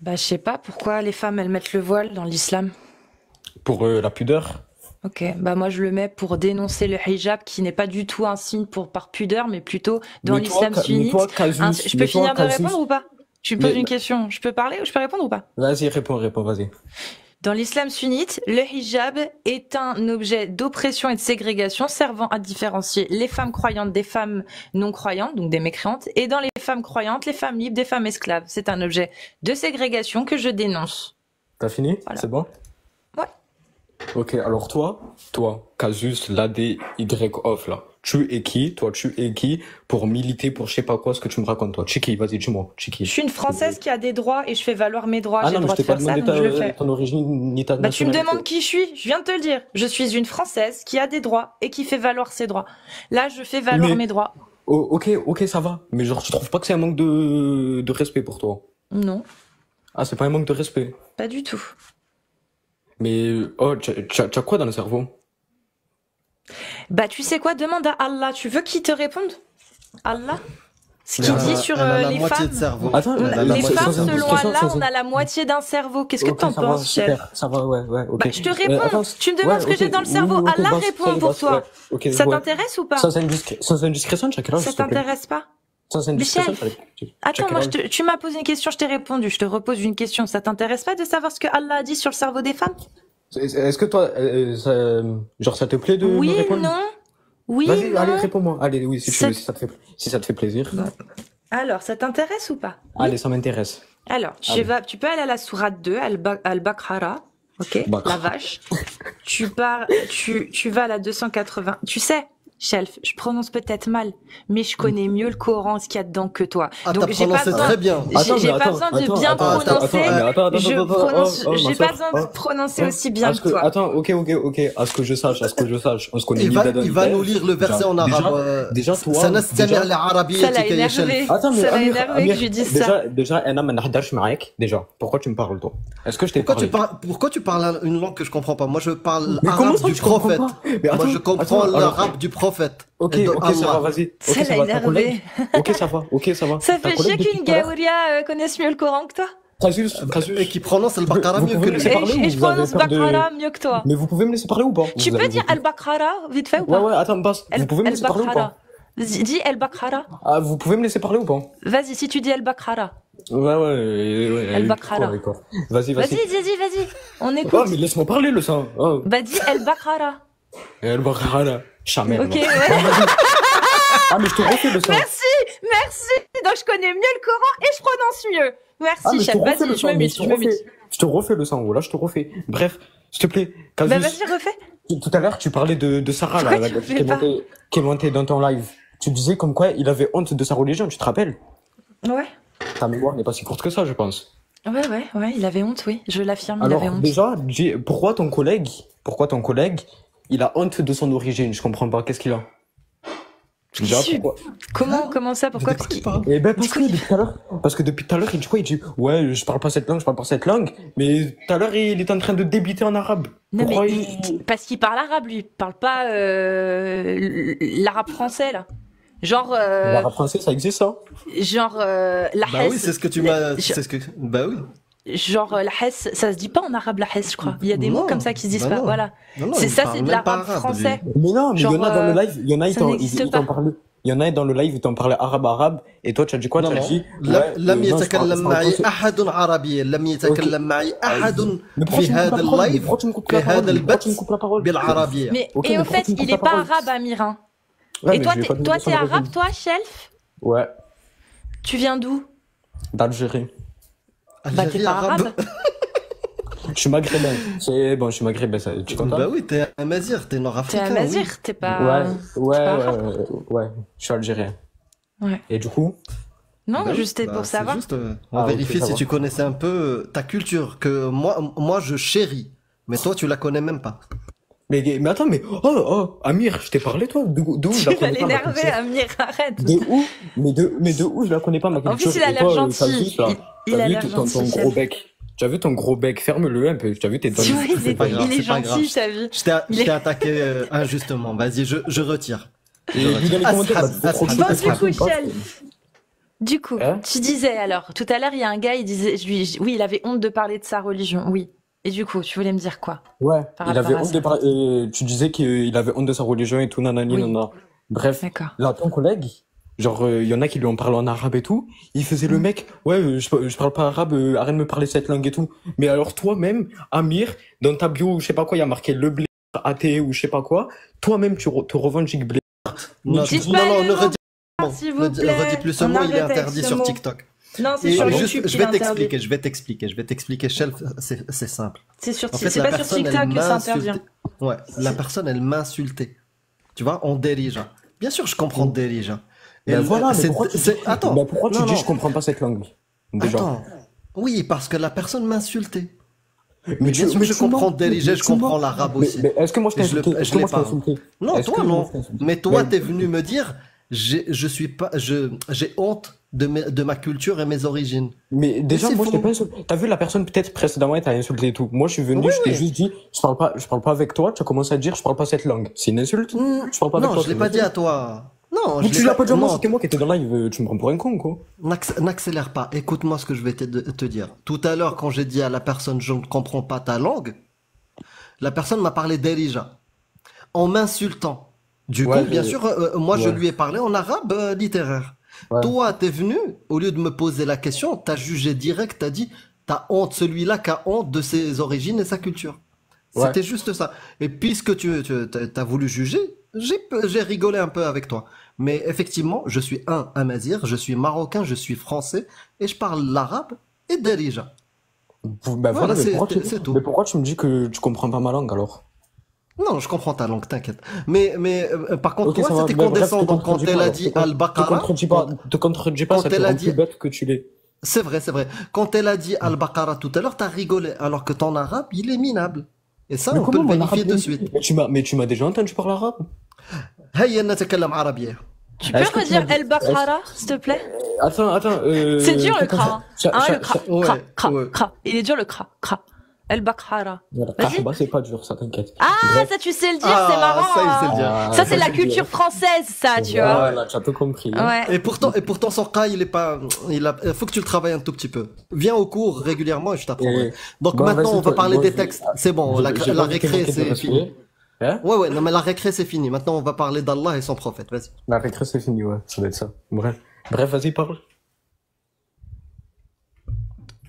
Bah, je sais pas pourquoi les femmes, elles mettent le voile dans l'islam. Pour la pudeur? Ok, bah moi je le mets pour dénoncer le hijab qui n'est pas du tout un signe par pudeur, mais plutôt dans Mais l'islam mais sunnite. toi, Casus, Je peux finir de répondre ou pas? Tu me poses Mais- une question, je peux parler ou je peux répondre ou pas? Vas-y, réponds, vas-y. Dans l'islam sunnite, le hijab est un objet d'oppression et de ségrégation servant à différencier les femmes croyantes des femmes non croyantes, donc des mécréantes, et dans les femmes croyantes, les femmes libres des femmes esclaves. C'est un objet de ségrégation que je dénonce. T'as fini? Voilà. C'est bon? Ouais. Ok, alors toi, Casus, l'ADY off là, tu es qui? Toi, tu es qui pour militer pour je sais pas quoi, ce que tu me racontes, toi? Tu es qui? Vas-y, dis-moi, tu es qui? Je suis une Française qui a des droits et je fais valoir mes droits. Ah J'ai non, le mais droit je de t'ai pas faire ça, demandé donc je le fais. ton origine ni ta Bah, tu me nationalité. demandes qui je suis. Je viens de te le dire. Je suis une Française qui a des droits et qui fait valoir ses droits. Là, je fais valoir Mais- mes droits. Oh, ok, ça va. Mais genre, tu trouves pas que c'est un manque de respect pour toi? Non, Ah, c'est pas un manque de respect. pas du tout. Mais, oh, t'as quoi dans le cerveau? Bah, tu sais quoi? Demande à Allah. Tu veux qu'il te réponde? Allah? Ce Elle qu'il a- dit sur elle a la les moitié femmes. de cerveau. Attends, On a- Elle a la les moitié femmes, de cerveau. selon Question, Allah, sans- on a la moitié d'un cerveau. Qu'est-ce que Ok, t'en ça va, penses, chef? super. Ça va, ouais, ok. Bah, je te réponds. Attends, Tu me demandes ce que ok, j'ai dans le cerveau. oui, ok, Allah boss, répond ça y est, pour boss, toi. ouais, ok, Ça ouais. t'intéresse ou pas? Sans indiscrétion, tu as quel âge, Ça s'il te plaît? t'intéresse pas? Sans indiscrétion, Michel, tu as Attends, quel moi, âge? tu m'as posé une question, je t'ai répondu. Je te repose une question. Ça t'intéresse pas de savoir ce que Allah a dit sur le cerveau des femmes? Est-ce que toi, genre, ça te plaît de me Oui, répondre? non. Oui, Vas-y, non. allez, réponds-moi. Allez, oui, si Ça- si ça te fait plaisir. Alors, ça t'intéresse ou pas? Allez, ça m'intéresse. Alors, Allez. tu peux aller à la sourate 2, Al-Baqarah, ok? Baqarah. La vache. Tu vas à la 280. Tu sais, Shelf, je prononce peut-être mal, mais je connais mieux le Coran, ce qu'il y a dedans que toi. Ah, Donc, t'as j'ai pas prononcé besoin, très bien. j'ai pas besoin de bien prononcer. Je prononce, j'ai pas besoin de de prononcer aussi bien que toi. Attends, ok. À ce que je sache, on se connaît Il va nous lire le verset en arabe. déjà, toi, سنستمع للعربية Ça l'a يا شلف. énervé. Attends, mais Ça l'a Amir, énervé que je lui dise ça. déjà, أنا ما نهدرش معاك. Déjà, pourquoi tu me parles, toi? Est-ce que je t'ai parlé? Pourquoi tu parles une langue que je comprends pas? Moi, je parle Mais comment arabe ça, du tu comprends prophète. pas? Mais Moi, attends, je comprends attends, alors- l'arabe du prophète. Ok, Et de ça va, Allah. vas-y. Ça Ok, l'a ça va, ta énervé. collègue. Ok, ça va. Ça Ta fait collègue chier depuis qu'une tout à l'heure. Gaouria connaisse mieux le Coran que toi. Casus. Et qui prononce le Baqarah Vous mieux que pouvez lui. me laisser parler ou Et je vous avez prononce peur de- Baqarah mieux que toi. Mais vous pouvez me laisser parler ou pas? Tu peux dire Al-Baqarah, vite fait ou pas? Ouais, attends, passe. Vous pouvez me laisser parler ou pas? Dis Al-Baqarah. Ah, vous pouvez me laisser parler ou pas? Vas-y, si tu dis Al-Baqarah. Ouais. Al-Baqarah. D'accord. Vas-y. Vas-y. On Oh, écoute. mais laisse-moi parler, le sang. Oh. Bah, dis Al-Baqarah. Al-Baqarah. Chamère. Ok, ouais. Ah, mais je te refais le sang. Merci. Donc, je connais mieux le Coran et je prononce mieux. Ah, Merci, mais je te chef. refais le Vas-y, je sang, me mais mute, je me mute. Je te refais le sang, voilà, je te refais. Bref, s'il te plaît, Casus, Bah, vas-y, refais. tout à l'heure, tu parlais de Sarah, là, Pourquoi tu qui fais pas est montée dans ton live. Tu disais comme quoi il avait honte de sa religion, tu te rappelles? Ouais. Ta mémoire n'est pas si courte que ça, je pense. Ouais, il avait honte, oui. Je l'affirme, il Alors, avait honte. déjà, pourquoi ton collègue, il a honte de son origine? Je comprends pas, qu'est-ce qu'il a? Déjà, Qui- pourquoi? Comment ça? Pourquoi? Parce qu'il- Eh ben, parce que depuis tout à l'heure, il dit quoi? Il dit, ouais, je parle pas cette langue, mais tout à l'heure, il est en train de débiter en arabe. Non, Pourquoi mais parce qu'il parle arabe, lui. Il parle pas l'arabe français, là. Genre, L'arabe français, ça existe, ça? la Bah oui, Hesse. c'est ce que tu m'as. C'est ce que. Bah oui. Genre, la Hesse, ça se dit pas en arabe, la Hesse, je crois. Il y a des Non, mots comme ça qui se disent bah pas. non. Voilà. Non, C'est il ça, parle c'est de même pas l'arabe arabe, lui. français. Mais non, mais il y en Genre, a dans le live, il y en a, ça n'existe ils t'en pas. parlent. Il y en a dans le live, ils t'en parlaient arabe, et toi, tu as dit quoi? Tu as dit, لم non, je parle- يتكلم je parle معي pas- أحد عربيا لم يتكلم معي أحد Mais pourquoi في tu me coupes هذا la parole? اللايف Pourquoi tu me coupes في la parole? هذا Pourquoi tu me البث coupes la parole? بالعربية. Mais, Ok, et mais au pourquoi fait, tu me coupes il la est pas parole? arabe, Amir, hein. Ouais, Et mais toi, je vais pas te toi, dire t'es ça, arabe, vas-y. toi, Shelf? Ouais, Tu viens d'où? d'Algérie. Bah, t'es pas arabe. Je suis maghrébin. C'est bon, je suis maghrébin, ça, tu comprends? Bah oui, t'es un Mazir, t'es T'es nord-africain. un oui. Mazir, t'es pas. Ouais, t'es pas arabe. je suis algérien. Ouais. Et du coup? Non, Bah oui, juste bah, pour c'est savoir. juste, on Ah, ok, vérifie ça si va. tu connaissais un peu ta culture, que moi je chéris, mais toi tu la connais même pas. Mais attends, oh, Amir, je t'ai parlé, toi? D'où je Tu la vas connais pas, ma l'énerver, culture? Amir, arrête. De où? Mais de où je la connais pas, ma En culture? plus, il a Et l'air toi, gentil. Casus, là, Il t'as a vu l'air ton gentil, gros Chef. bec. Tu as vu ton gros bec, ferme-le un peu. Tu as vu tes dents. Tu vois, c'est pas grave, il est c'est pas grave. gentil, t'as vu. Je t'ai attaqué injustement. Vas-y, je retire. Et lui, dans les commentaires, Ashab, Bon, Ashab. du coup, Shell. Du coup, Hein tu disais alors, tout à l'heure, il y a un gars, il disait, oui, il avait honte de parler de sa religion, oui. Et du coup, tu voulais me dire quoi? Ouais, Par il rapport avait à honte ça. de parler. Tu disais qu'il avait honte de sa religion et tout, nanani, Oui. nanana. Bref, D'accord. là, ton collègue, genre, il y en a qui lui ont parlé en arabe et tout. Il faisait le mec, ouais, je parle pas arabe, arrête de me parler cette langue et tout. Mais alors, toi-même, Amir, dans ta bio, je sais pas quoi, il y a marqué le blé athée ou je sais pas quoi. Toi-même, te revendiques blé. Non, Dites non, pas non, le ne mot, redis s'il vous plaît. redis plus ce On mot, il est arrête avec interdit ce sur mot. TikTok. Non, c'est Et sur juste, YouTube je qu'il est vais interdit. t'expliquer, Chef, c'est simple. C'est sur En fait, c'est la pas sur personne, TikTok elle que m'a ça intervient. insulté. Ouais, la personne, elle m'a insulté. Tu vois, on dérige. Bien sûr, je comprends dérige. Ben voilà, mais c'est, pourquoi tu dis, attends. ben pourquoi tu Non, dis non. je comprends pas cette langue? Déjà. Attends. Oui, parce que la personne m'a insulté. Mais bien sûr que je tu mens. comprends dériger, Mais je tu mens. comprends l'arabe aussi. Mais est-ce que moi je t'ai Et je le- insulté? Est-ce je que l'ai moi je t'ai pas. insulté? Non, Est-ce toi que moi, non. je t'ai insulté? Mais toi, Mais- t'es venu me dire, je suis pas, j'ai honte de ma culture et mes origines. Mais déjà, c'est moi, je t'ai faux. pas insulté. T'as vu la personne peut-être précédemment, elle t'a insulté et tout. Moi, je suis venu, Oui, je t'ai oui. juste dit, je parle pas avec toi. Tu as commencé à dire, je parle pas cette langue. C'est une insulte? Je parle pas avec Non, toi. je l'ai c'est pas une dit à insulte. toi. Non, Mais je tu l'ai l'as pas dit à moi, non, c'était moi qui étais dans le live. Tu me prends pour un con, quoi. n'accélère pas. Écoute-moi ce que je vais te dire. Tout à l'heure, quand j'ai dit à la personne, je ne comprends pas ta langue, la personne m'a parlé d'Elija en m'insultant. Du Ouais, coup, bien sûr, moi, je ouais. lui ai parlé en arabe littéraire. Ouais. Toi, t'es venu, au lieu de me poser la question, t'as jugé direct, t'as dit, t'as honte, celui-là qui a honte de ses origines et sa culture. Ouais. C'était juste ça. Et puisque t'as voulu juger, j'ai rigolé un peu avec toi. Mais effectivement, je suis un Amazir, je suis marocain, je suis français, et je parle l'arabe et d'Elija. Ben Voilà, mais c'est tout. mais pourquoi tu me dis que tu comprends pas ma langue, alors? Non, je comprends ta langue, t'inquiète. Mais par contre, Ok, toi, ça va. c'était Ben, bref, condescendant te quand contredis elle pas, a alors. dit Te Al-Baqarah. te contredis pas, quand ça te elle a rend dit- plus bête que tu l'es. C'est vrai, c'est vrai. Quand elle a dit Al-Baqarah tout à l'heure, t'as rigolé, alors que ton arabe, il est minable. Et ça, Mais on peut le comment mon vérifier arabe de est- suite. Mais tu m'as déjà entendu parler arabe? هيا نتكلم عربية. Tu peux Est-ce que tu redire m'as dit- El Bakhara, s'il te plaît? Attends, C'est dur le cra. Hein, le cra. ouais, Cra, cra, ouais. cra. Il est dur le cra. Cra. El Bakhara. Vas-y. Bah, c'est pas dur, ça, t'inquiète. Ah, Bref. ça tu sais le dire, Ah, c'est marrant. ça, il sait le hein. dire. Ah, Ça c'est la c'est culture dur. française, ça, tu vois. Voilà, tu as tout compris. Hein. Ouais. Et pourtant son cas, il est pas, il faut que tu le travailles un tout petit peu. Viens au cours régulièrement et je t'apprendrai. Et- Donc Bon, maintenant, vas-y, on va toi, parler moi, des je- textes. C'est bon, J'ai- la j'ai pas récré, manqué de c'est respect. fini. Hein? Ouais, non, mais la récré, c'est fini. Maintenant, on va parler d'Allah et son prophète. Vas-y. La récré, c'est fini, ouais. Ça doit être ça. Bref, vas-y, parle.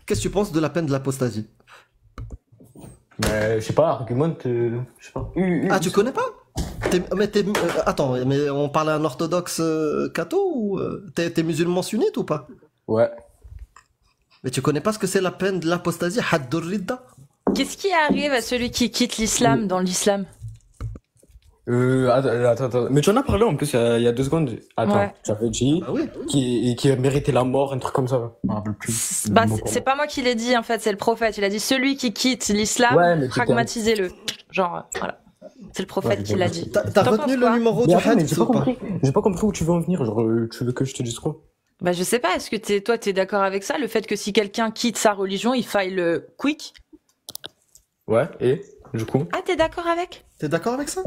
Qu'est-ce que tu penses de la peine de l'apostasie? Je sais pas, argumente, je sais pas. Ah, tu connais pas? Attends, mais on parle à un orthodoxe catho ou t'es musulman sunnite ou pas? Ouais. Mais tu connais pas ce que c'est la peine de l'apostasie? Haddur ridda? Qu'est-ce qui arrive à celui qui quitte l'islam dans l'islam? Attends. Mais tu en as parlé en plus il y a 2 secondes. Attends, Ouais. tu avais dit Ah oui. qui a mérité la mort, un truc comme ça. Je me rappelle plus. Bah, c'est pas moi qui l'ai dit en fait, c'est le prophète. Il a dit celui qui quitte l'islam, Ouais, mais putain. pragmatisez-le. Genre, voilà. C'est le prophète Ouais, qui l'a dit. T'as T'en retenu penses le quoi numéro Mais du attends, mais hadith ou pas? j'ai pas compris où tu veux en venir. Genre, tu veux que je te dise quoi? Bah, je sais pas, est-ce que t'es d'accord avec ça? Le fait que si quelqu'un quitte sa religion, il faille le quick? Ouais, et du coup? Ah, t'es d'accord avec? T'es d'accord avec ça?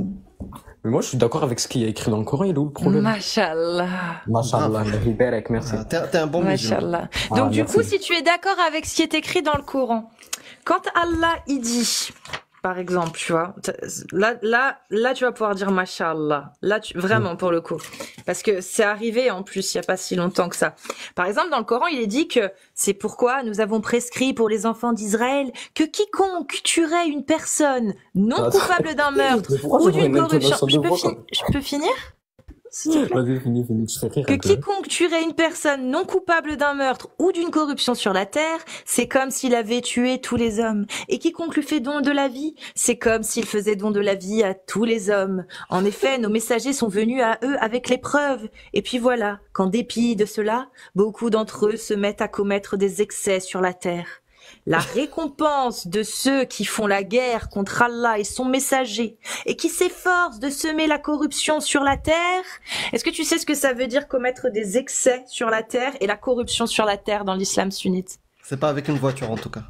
Mais moi, je suis d'accord avec ce qui est écrit dans le Coran. Il est où le problème? Mashallah. Mashallah, Riberek, merci. Ah, t'es un bon musulman. Mashallah. Ah, Donc, du merci. coup, si tu es d'accord avec ce qui est écrit dans le Coran, quand Allah, il dit, par exemple, tu vois, là, tu vas pouvoir dire Mashallah. Là, vraiment, pour le coup. Parce que c'est arrivé, en plus, il y a pas si longtemps que ça. Par exemple, dans le Coran, il est dit que c'est pourquoi nous avons prescrit pour les enfants d'Israël que quiconque tuerait une personne non Attends. coupable d'un meurtre Mais pourquoi ou je vois d'une une corruption. intonation de voix, quoi? Je peux finir? S'il te plaît. Vas-y, finis, tu fais rire Que un peu. quiconque tuerait une personne non coupable d'un meurtre ou d'une corruption sur la terre, c'est comme s'il avait tué tous les hommes. Et quiconque lui fait don de la vie, c'est comme s'il faisait don de la vie à tous les hommes. En effet, nos messagers sont venus à eux avec les preuves. Et puis voilà, qu'en dépit de cela, beaucoup d'entre eux se mettent à commettre des excès sur la terre. La récompense de ceux qui font la guerre contre Allah et son messager et qui s'efforcent de semer la corruption sur la terre. Est-ce que tu sais ce que ça veut dire commettre des excès sur la terre et la corruption sur la terre dans l'islam sunnite? C'est pas avec une voiture en tout cas.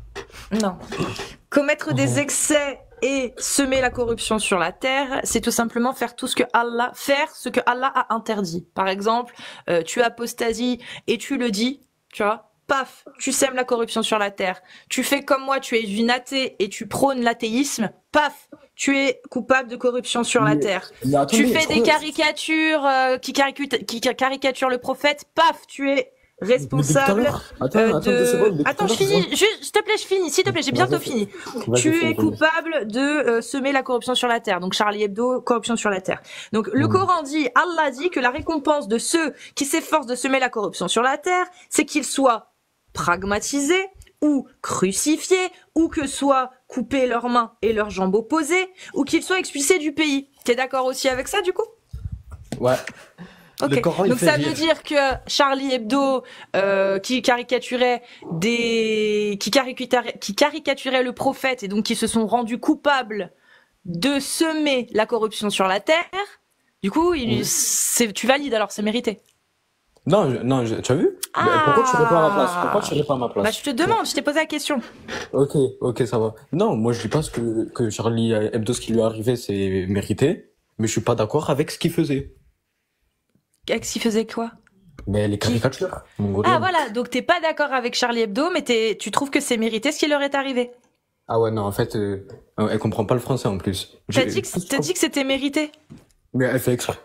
Non. Commettre des excès et semer la corruption sur la terre, c'est tout simplement faire ce que Allah a interdit. Par exemple, tu apostasies et tu le dis, tu vois. Paf, tu sèmes la corruption sur la terre. Tu fais comme moi, tu es une athée et tu prônes l'athéisme. Paf, tu es coupable de corruption sur la terre. Mais attendez, Tu fais je des crois- caricatures qui caricaturent le prophète. Paf, tu es Mais depuis tout à responsable l'heure. Attends, deux secondes. Depuis Attends, tout je à l'heure, finis. Juste, s'il te plaît, je finis. S'il te plaît, j'ai bientôt Vas-y. fini. Vas-y, Tu finis, es coupable de semer la corruption sur la terre. Donc Charlie Hebdo, corruption sur la terre. Donc le Coran dit, Allah dit que la récompense de ceux qui s'efforcent de semer la corruption sur la terre, c'est qu'ils soient pragmatisés ou crucifiés, ou que soient coupées leurs mains et leurs jambes opposées, ou qu'ils soient expulsés du pays. T'es d'accord aussi avec ça, du coup? Ouais. Le Ok. Coran, il Donc fait ça rire. veut dire que Charlie Hebdo, qui caricaturait le prophète et donc qui se sont rendus coupables de semer la corruption sur la terre. Du coup, tu valides alors, c'est mérité. Non, tu as vu? Mais pourquoi tu réponds à ma place? Pourquoi tu réponds à ma place? Bah, je te demande, je t'ai posé la question. Ok, ça va. Non, moi je dis pas que Charlie Hebdo, ce qui lui est arrivé, c'est mérité, mais je suis pas d'accord avec ce qu'il faisait. Ex, il faisait quoi? Mais les caricatures, Ah mongoliennes. voilà, donc t'es pas d'accord avec Charlie Hebdo, mais tu trouves que c'est mérité ce qui leur est arrivé. Ah ouais, non, en fait, elle comprend pas le français en plus. T'as dit que c'était mérité. Mais elle fait exprès.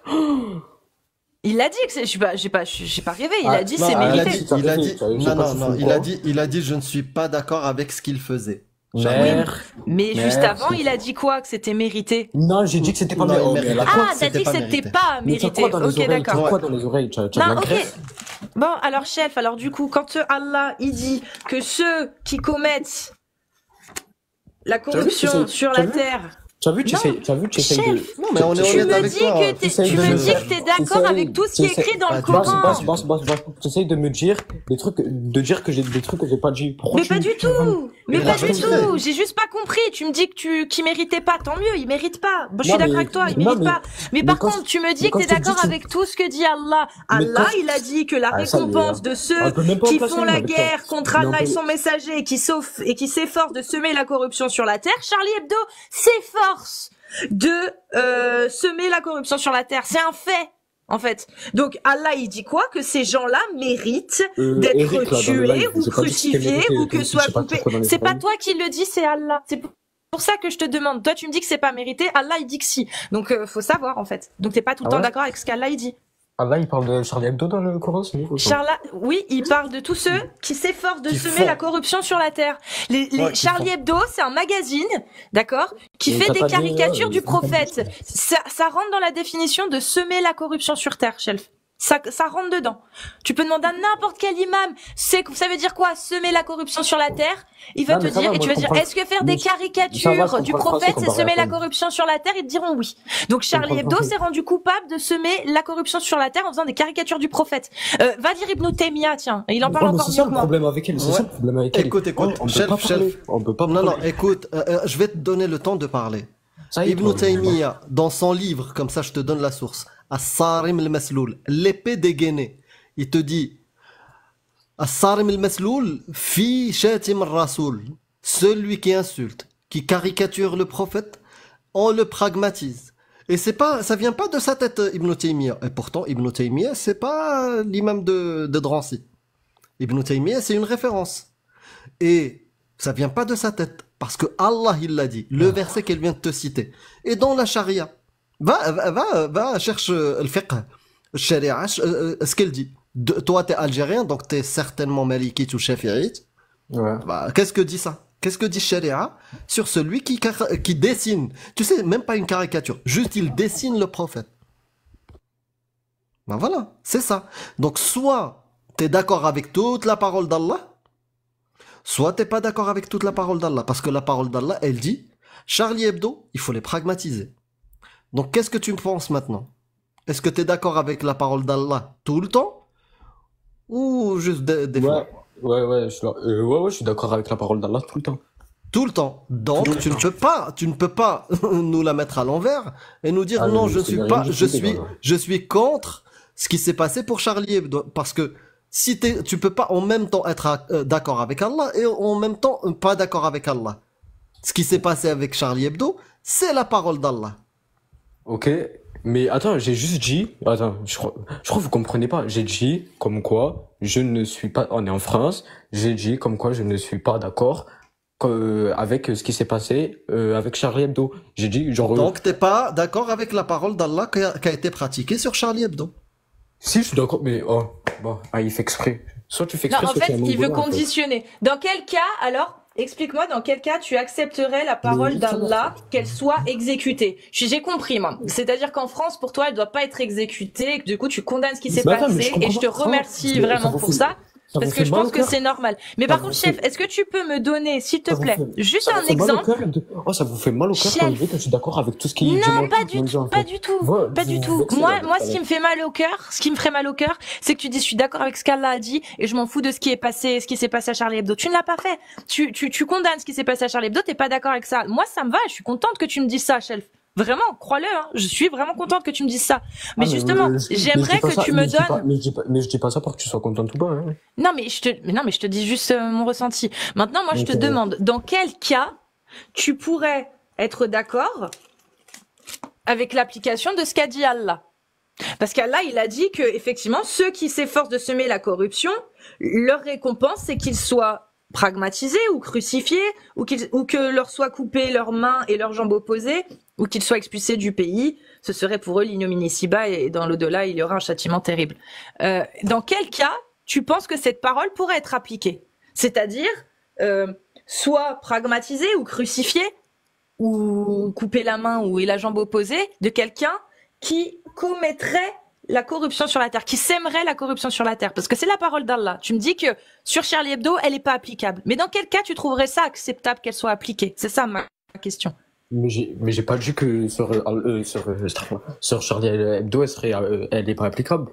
Il a dit que j'ai pas rêvé, il Ah, a dit non, c'est elle a mérité. dit- Il a dit, Je sais non, pas non, si non, c'est il a quoi. dit, je ne suis pas d'accord avec ce qu'il faisait. Merde. Mais juste Merde. avant, il a dit quoi? Que c'était mérité. Non, j'ai dit que c'était pas Non, mérité. il mérite Elle a pas. quoi? Ah, t'as c'était dit que pas c'était mérité. pas Mais t'as mérité. quoi dans les Ok, oreilles? T'as d'accord. quoi dans les oreilles? T'as de Non, la ok. graisse? Bon, alors chef, alors du coup, quand Allah il dit que ceux qui commettent la corruption sur la terre, Tu as vu, tu Non. essayes de... Chef, Non, mais on est tu honnête me avec dis toi. que T'essayes tu de me me dis faire- que t'es d'accord t'essayes- avec tout ce qui est t'essayes- écrit dans le Ah, Coran. T'essayes de me dire de dire que j'ai des trucs que j'ai pas dit. Pourquoi Mais tu pas me- du tout. Mais Il pas a du rien tout. J'ai juste pas compris. Tu me dis que qu'il méritait pas. Tant mieux, il mérite pas. Bon, je suis Non, d'accord mais- avec toi, il non, mérite mais- pas. Mais mais par quand- contre, tu me mais dis que quand t'es je te dis d'accord que- avec tout ce que dit Allah. Mais Allah, quand- il a dit que la Ah, ça y est, récompense hein. de ceux On peut même pas en qui placer font une la avec toi. guerre contre Mais on Allah et peut- son messager et qui s'efforcent de semer la corruption sur la terre, Charlie Hebdo s'efforce de semer la corruption sur la terre. C'est un fait, en fait. Donc Allah, il dit quoi? Que ces gens-là méritent d'être Eric, là, dans le tués live, ou j'ai pas dit que c'était crucifiés mérité, ou que je soient sais pas coupés. trop dans les C'est pas oreilles. toi qui le dis, c'est Allah. C'est pour ça que je te demande. Toi, tu me dis que c'est pas mérité. Allah, il dit que si. Donc, faut savoir, en fait. Donc, t'es pas tout le Ah temps ouais d'accord avec ce qu'Allah, il dit. Ah là, il parle de Charlie Hebdo dans le Coran, c'est nouveau, ça. Charla, oui, il parle de tous ceux qui s'efforcent de Qui semer font. la corruption sur la terre. Ouais, qui Charlie font. Hebdo, c'est un magazine, d'accord, qui Mais fait t'as des pas dit, caricatures du c'est pas prophète. dit. Ça rentre dans la définition de semer la corruption sur terre, Shelf. Ça rentre dedans. Tu peux demander à n'importe quel imam, ça veut dire quoi, semer la corruption sur la terre? Il va Non, te mais ça dire, va, et tu moi, vas je dire, comprends. est-ce que faire Mais des ça va, caricatures je du comprends le prophète, français c'est semer la comparé à corruption sur la terre? Ils te diront oui. Donc Charlie comprends le Hebdo français. s'est rendu coupable de semer la corruption sur la terre en faisant des caricatures du prophète. Va dire Ibn Taymiyyah, tiens, il en parle Ouais, mais encore c'est mieux ça que le moi. problème avec elle, c'est Ouais. ça le problème avec elle. Écoute, On peut Shelf, pas parler. Shelf. On peut pas Non, non, parler. écoute, je vais te donner le temps de parler. Ça y est, Ibn toi, Taymiyyah, dans son livre, comme ça je te donne la source, As-Sarim al-Masloul, l'épée dégainée, il te dit As-Sarim al-Masloul, fi shatim al-Rasoul, celui qui insulte, qui caricature le prophète, on le pragmatise. Et c'est pas, ça vient pas de sa tête, Ibn Taymiyyah. Et pourtant, Ibn Taymiyyah, c'est pas l'imam de Drancy. Ibn Taymiyyah, c'est une référence. Et ça vient pas de sa tête. Parce que Allah, il l'a dit. Le verset qu'elle vient de te citer. Et dans la charia. Va, cherche le fiqh. Le sharia, ce qu'elle dit. Toi, t'es algérien, donc t'es certainement malikite ou shafi'ite. Ouais. Bah, qu'est-ce que dit ça? Qu'est-ce que dit sharia sur celui qui dessine? Tu sais, même pas une caricature. Juste, il dessine le prophète. Ben voilà, c'est ça. Donc, soit t'es d'accord avec toute la parole d'Allah, soit t'es pas d'accord avec toute la parole d'Allah. Parce que la parole d'Allah, elle dit, Charlie Hebdo, il faut les pragmatiser. Donc, qu'est-ce que tu me penses maintenant? Est-ce que t'es d'accord avec la parole d'Allah tout le temps? Ou juste des fois? Ouais, je suis d'accord avec la parole d'Allah tout le temps. Tout le temps. Donc, tu ne peux pas nous la mettre à l'envers et nous dire Ah, non, mais je c'est suis rien pas, du tout, je c'est suis, pas vrai. je suis contre ce qui s'est passé pour Charlie Hebdo. Parce que Si tu peux pas en même temps être d'accord avec Allah et en même temps pas d'accord avec Allah. Ce qui s'est passé avec Charlie Hebdo, c'est la parole d'Allah. Ok, mais attends, j'ai juste dit, attends, je crois que vous comprenez pas. J'ai dit comme quoi je ne suis pas, on est en France, j'ai dit comme quoi je ne suis pas d'accord avec ce qui s'est passé avec Charlie Hebdo. J'ai dit genre. Donc t'es pas d'accord avec la parole d'Allah qui a été pratiquée sur Charlie Hebdo. Si, je suis d'accord, mais oh, bon, ah, il fait exprès. Soit tu fais Non, exprès, en soit tu es fait, un il veut mongolien, en fait. conditionner. Dans quel cas, alors, explique-moi dans quel cas tu accepterais la parole d'Allah qu'elle soit exécutée. J'ai compris, moi. C'est-à-dire qu'en France, pour toi, elle doit pas être exécutée, et que du coup, tu condamnes ce qui s'est Mais attends, mais passé, je comprends et je te pas. remercie Mais ça vraiment vous pour fait- ça. Ça Parce vous que fait je mal pense au que cœur c'est normal. Mais Ça par vous contre, fait- chef, est-ce que tu peux me donner, s'il te Ça vous plaît, fait- juste ça vous un fait mal au exemple? cœur Oh, ça vous fait mal au cœur quand Chef. vous dites que je suis d'accord avec tout ce qui est dit. Non, pas du tout, en pas fait. du tout, Moi, pas du vous tout. vexez, Moi, là, ce qui me fait mal au cœur, ce qui me ferait mal au cœur, c'est que tu dis je suis d'accord avec ce qu'Allah a dit et je m'en fous de ce qui est passé, ce qui s'est passé à Charlie Hebdo. Tu ne l'as pas fait. Tu condamnes ce qui s'est passé à Charlie Hebdo, t'es pas d'accord avec ça. Moi, ça me va, je suis contente que tu me dises ça, Shelf. Vraiment, crois-le, hein. Je suis vraiment contente que tu me dises ça. Mais Ah, justement, mais j'aimerais je dis pas que ça- tu mais me je dis pas- donnes. mais je dis pas ça pour que tu sois contente ou pas, hein. Non, mais je te dis juste mon ressenti. Maintenant, moi, je te Ok. demande, dans quel cas tu pourrais être d'accord avec l'application de ce qu'a dit Allah? Parce qu'Allah, il a dit que, effectivement, ceux qui s'efforcent de semer la corruption, leur récompense, c'est qu'ils soient pragmatisés ou crucifiés, ou que leur soient coupées leurs mains et leurs jambes opposées, ou qu'ils soient expulsés du pays. Ce serait pour eux l'ignominie ici-bas, et dans l'au-delà, il y aura un châtiment terrible. Dans quel cas tu penses que cette parole pourrait être appliquée? C'est-à-dire, soit pragmatisé ou crucifié, ou couper la main ou la jambe opposée de quelqu'un qui commettrait la corruption sur la terre, qui sèmerait la corruption sur la terre. Parce que c'est la parole d'Allah. Tu me dis que sur Charlie Hebdo, elle n'est pas applicable. Mais dans quel cas tu trouverais ça acceptable qu'elle soit appliquée? C'est ça ma question. Mais j'ai pas dit que sur Charlie Hebdo, elle est pas applicable.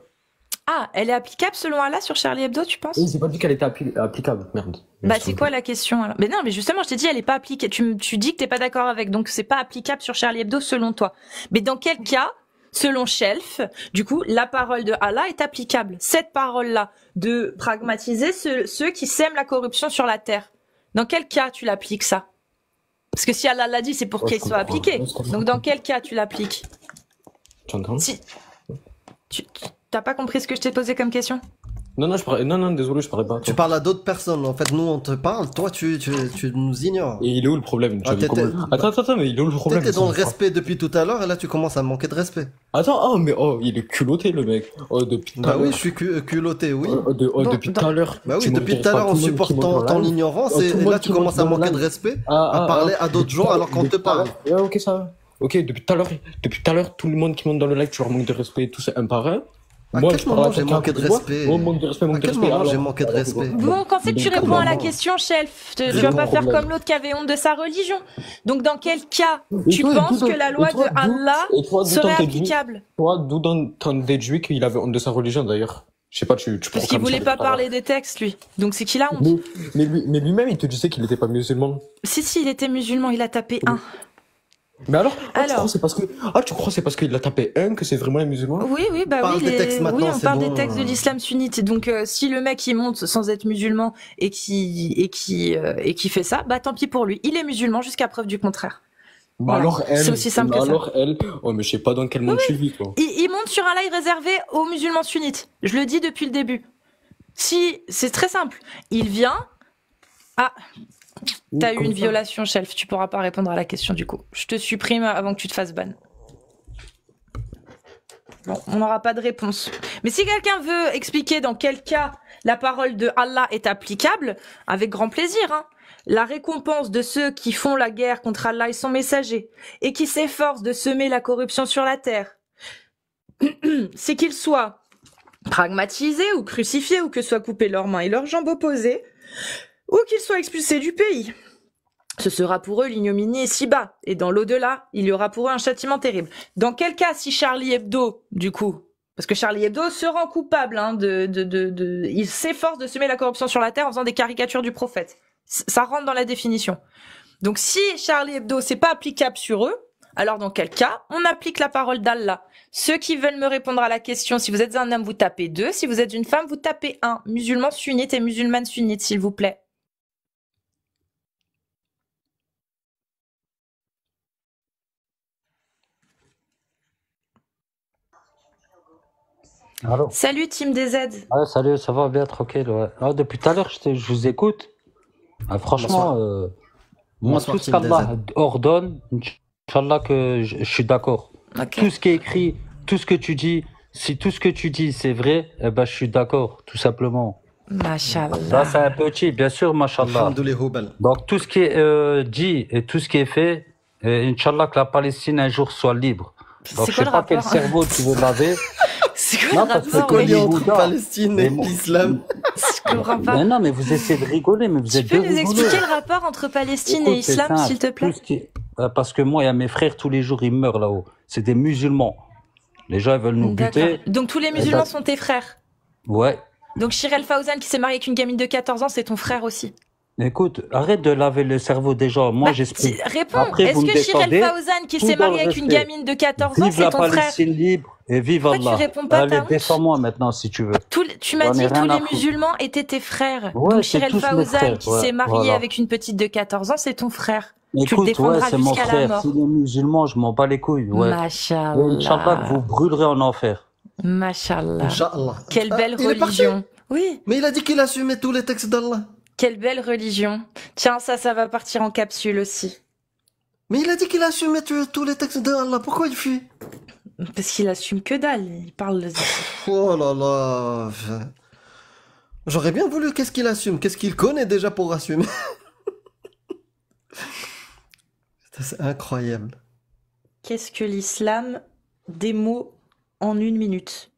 Ah, elle est applicable selon Allah sur Charlie Hebdo, tu penses? Oui, j'ai pas dit qu'elle était applicable, merde. Bah c'est quoi la question alors? Mais non, mais justement, je t'ai dit elle est pas appliquée. Tu dis que t'es pas d'accord avec, donc c'est pas applicable sur Charlie Hebdo selon toi. Mais dans quel cas, selon Shelf, du coup, la parole de Allah est applicable? Cette parole-là de pragmatiser ceux qui sèment la corruption sur la terre. Dans quel cas tu l'appliques ça? Parce que si Allah l'a dit, c'est pour Ouais, qu'elle je soit comprends. appliquée. Ouais, je comprends. Donc dans quel cas tu l'appliques? Tu entends? Si t'as pas compris ce que je t'ai posé comme question? Non, désolé, je parlais pas. Tu parles à d'autres personnes. En fait, nous, on te parle. Toi, tu nous ignores. Et il est où le problème? Ah, Attends, mais il est où le problème? T'étais dans le respect depuis tout à l'heure et là, tu commences à manquer de respect. Attends, il est culotté, le mec. Oh, depuis tout à Bah oui, l'heure. je suis culotté, oui. Depuis tout à l'heure. Bah oui, Tu depuis m'intéresses tout à pas, l'heure, on tout le monde supporte qui monte ton dans live. ignorance Oh, tout et le là, monde tu qui commences monte à dans manquer de live. respect, à parler à d'autres gens alors qu'on te parle. Ouais, ok, ça va. Ok, depuis tout à l'heure, tout le monde qui monte dans le live, tu leur manques de respect et tout, c'est un par un. À Moi, quel je parle moment à j'ai quelqu'un manqué de pour moi. respect? Moi, manque de respect, À manque de quel respect. moment alors- j'ai manqué de respect? Bon, quand c'est que tu Donc, réponds à la comment question, Shelf, tu Réponds vas pas au faire problème. comme l'autre qui avait honte de sa religion. Donc dans quel cas Et tu toi, penses d'où- que la loi et toi, de Allah et toi, d'où serait t'en déduis- applicable? Toi, d'où t'en déduis qu'il avait honte de sa religion, d'ailleurs? Je sais pas, tu Parce qu'il proclames voulait ça pas depuis tout à parler des textes, lui. Donc c'est qu'il a honte. l'heure. Mais lui-même, il te disait qu'il était pas musulman. Si, il était musulman, il a tapé un. Mais alors, tu Alors. crois c'est parce qu'il a tapé un que c'est vraiment un musulman? Oui, bah Parle oui, des textes maintenant, oui, on c'est parle bon. des textes de l'islam sunnite. Donc si le mec il monte sans être musulman et qui fait ça, bah tant pis pour lui. Il est musulman jusqu'à preuve du contraire. Bah Voilà. alors elle, C'est aussi simple que ça. alors elle, oh mais je sais pas dans quel monde tu vis, toi. Il monte sur un live réservé aux musulmans sunnites. Je le dis depuis le début. Si, c'est très simple. Il vient. Ah, t'as eu Comme une ça. violation, Shelf. Tu pourras pas répondre à la question du coup. Je te supprime avant que tu te fasses ban. Bon, on n'aura pas de réponse. Mais si quelqu'un veut expliquer dans quel cas la parole de Allah est applicable, avec grand plaisir, hein. La récompense de ceux qui font la guerre contre Allah et son messager, et qui s'efforcent de semer la corruption sur la terre, c'est qu'ils soient pragmatisés ou crucifiés, ou que soient coupées leurs mains et leurs jambes opposées, ou qu'ils soient expulsés du pays. Ce sera pour eux l'ignominie ici-bas, et dans l'au-delà, il y aura pour eux un châtiment terrible. Dans quel cas, si Charlie Hebdo, du coup, parce que Charlie Hebdo se rend coupable, hein, il s'efforce de semer la corruption sur la terre en faisant des caricatures du prophète. Ça rentre dans la définition. Donc si Charlie Hebdo, c'est pas applicable sur eux, Alors dans quel cas, on applique la parole d'Allah. Ceux qui veulent me répondre à la question, si vous êtes un homme, vous tapez 2. Si vous êtes une femme, vous tapez 1. Musulmans sunnites et musulmanes sunnites, s'il vous plaît. Allô? Salut Team DZ. Ouais, salut, ça va bien, tranquille, ouais. Ah, depuis tout à l'heure, je vous écoute. Ah, franchement, moi, Bonsoir, tout ce Team qu'Allah ordonne, Inch'Allah que je suis d'accord. Ok. Tout ce qui est écrit, tout ce que tu dis, si tout ce que tu dis c'est vrai, eh ben, je suis d'accord, tout simplement. Là, Mashallah. c'est un petit, bien sûr, mashallah. Alhamdoulilah Hubal. Donc, tout ce qui est dit et tout ce qui est fait, Inch'Allah que la Palestine un jour soit libre. Donc, C'est je quoi sais le pas quel rapport? cerveau tu veux laver. C'est quoi Non, le parce que C'est rapport quoi les le lien mec entre Bouddhas, Palestine et les- l'islam? Je comprends pas. Mais non, mais vous essayez de rigoler, mais vous Tu êtes peux deux nous rigolos. expliquer le rapport entre Palestine et Écoute, c'est Islam, simple. s'il te plaît? Tout ce qui- Parce que moi, il y a mes frères, tous les jours, ils meurent là-haut. C'est des musulmans. Les gens, ils veulent nous D'accord. buter. Donc tous les Eh musulmans ben, sont tes frères. ouais. Donc Shirel Fawzan qui s'est marié avec une gamine de 14 ans, c'est ton frère aussi. Écoute, arrête de laver le cerveau des gens. Moi, Bah, j'explique. réponds. Après, Est-ce vous me que Shirel défendez. Fawzan qui Tout s'est dans marié le avec une respect. gamine de 14 ans, Vive c'est la ton frère? Palestine libre et vive Pourquoi tu Allah. réponds pas? Allez, T'as honte? descends-moi maintenant si tu veux. Tu m'as J'en ai dit rien tous à les foutre. musulmans étaient tes frères. Ouais, Donc c'est Shirel tous mes Fawzan frères. qui Ouais, s'est marié voilà. avec une petite de 14 ans, c'est ton frère. Tu le Écoute, ouais, défendras c'est mon jusqu'à la frère. mort. S'il est musulman, je m'en bats les couilles. Ouais. Et Inch'Allah que Mashallah. vous brûlerez en enfer. Mashallah. Inch'Allah. Quelle Ah, belle il est parti? religion. Oui, Mais il a dit qu'il assumait tous les textes d'Allah. quelle belle religion. Tiens, ça va partir en capsule aussi. Mais il a dit qu'il assumait tous les textes d'Allah. Pourquoi il fuit? Parce qu'il assume que dalle. Il parle. Oh là là. J'aurais bien voulu qu'est-ce qu'il assume. Qu'est-ce qu'il connaît déjà pour assumer? C'est incroyable. Qu'est-ce que l'islam? Des mots en 1 minute.